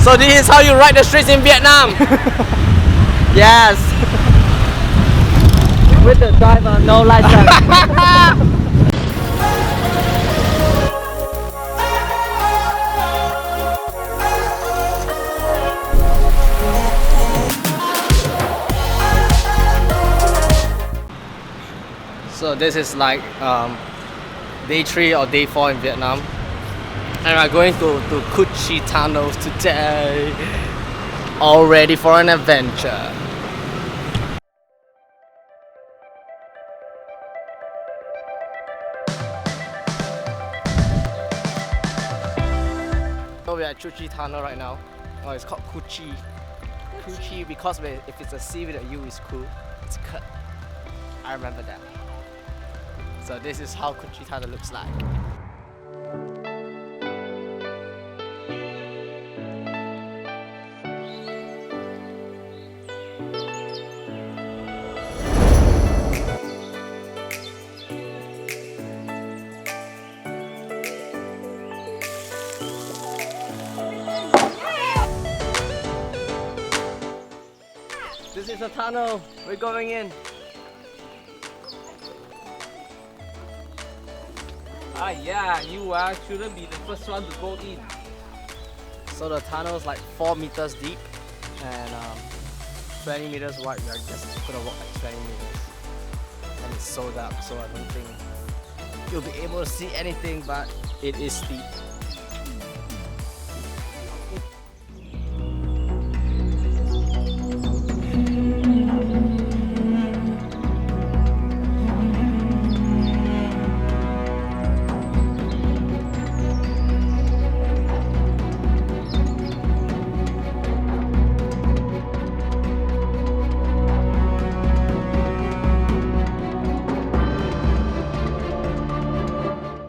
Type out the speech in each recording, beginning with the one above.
So this is how you ride the streets in Vietnam. Yes. With the driver, no license. So this is like day 3 or day 4 in Vietnam, and we're going to Cuchi tunnels today. All ready for an adventure. So we're at Cuchi tunnel right now. Oh, it's called Cuchi. Cuchi because if it's a C with a U, it's cool. It's cut. I remember that. So this is how Cuchi tunnel looks like. This is a tunnel. We're going in. Ah yeah, you shouldn't be the first one to go in. So the tunnel is like 4 meters deep and 20 meters wide. We are just gonna walk like 20 meters. And it's so dark, so I don't think you'll be able to see anything, but it is steep.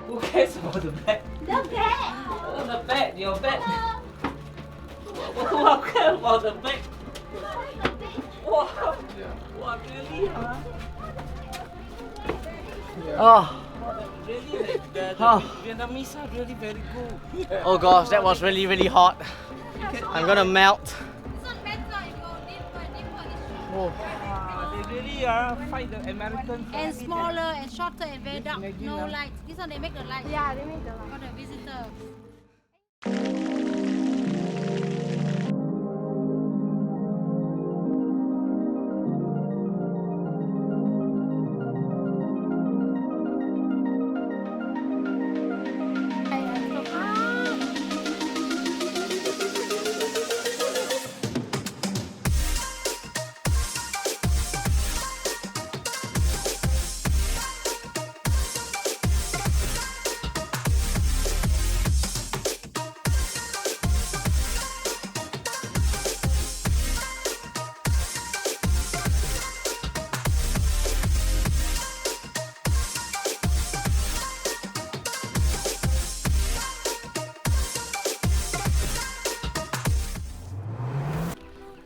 Who cares about the bag? The bag. Oh, the bag, your bag. Who cares about the bag? Wow, wow, really, huh? Oh, Really, the Oh. Vietnamese are really very good. oh gosh, that was really hot. I'm gonna melt. Oh. They really fight the Americans. And smaller and shorter and very dark. Imagine, No lights. This one they make the light. Yeah, they make the light. For the visitors.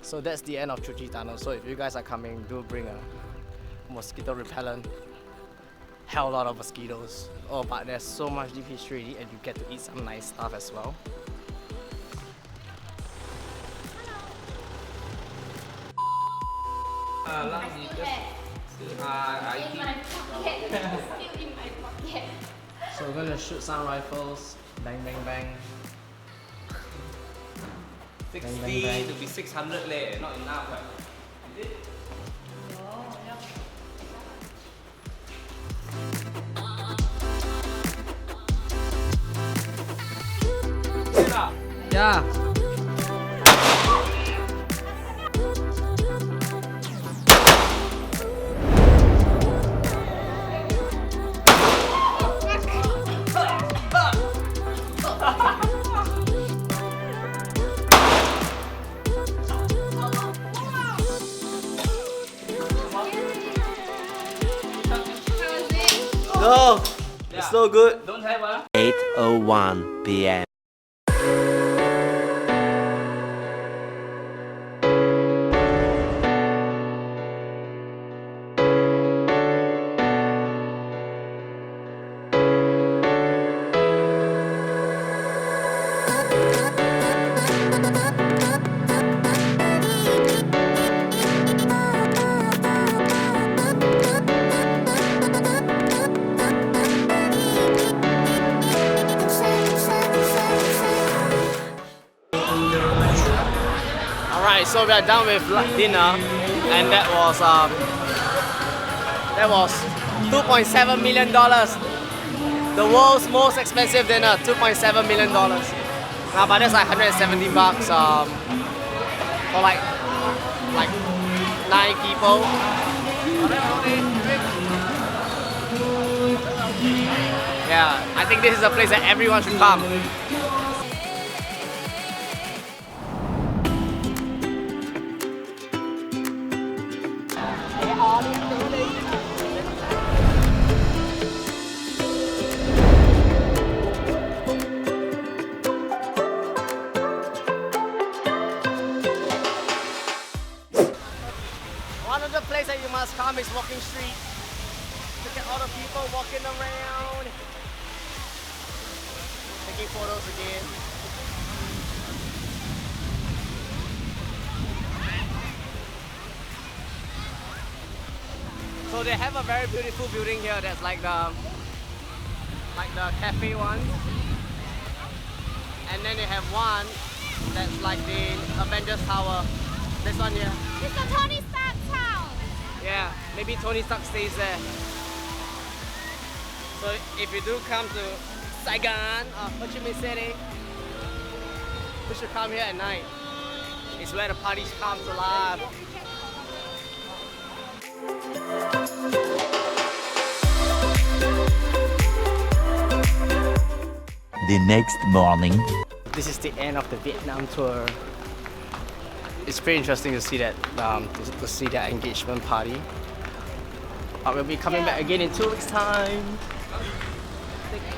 So that's the end of Cuchi tunnel. So if you guys are coming, do bring a mosquito repellent. Hell lot of mosquitoes. Oh, but there's so much deep history and you get to eat some nice stuff as well. Last is just I In my pocket. Still in my pocket. So we're gonna shoot some rifles. Bang bang bang. 60 to be 600 leh, not enough. Is it? Yeah. No, it's so good. Don't have 8:01 p.m. Alright, so we are done with dinner, and that was $2.7 million. The world's most expensive dinner, $2.7 million. Now, but that's like 170 bucks for like 9 people. Yeah, I think this is a place that everyone should come. One of the places that you must come is Walking Street. Look at all the people walking around, taking photos again. So they have a very beautiful building here that's like the cafe one. And then they have one that's like the Avengers Tower. This one here. It's the Tony Stark's house. Yeah, maybe Tony Stark stays there. So if you do come to Saigon or Ho Chi Minh City, you should come here at night. It's where the parties come to life. The next morning. This is the end of the Vietnam tour. It's pretty interesting to see that engagement party. But we'll be coming back again in 2 weeks' time.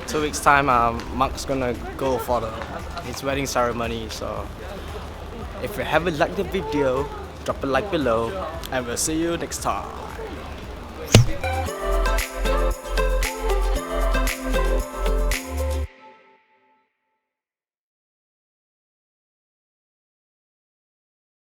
2 weeks' time, Mark's gonna go for his wedding ceremony. So if you haven't liked the video, drop a like below, and we'll see you next time.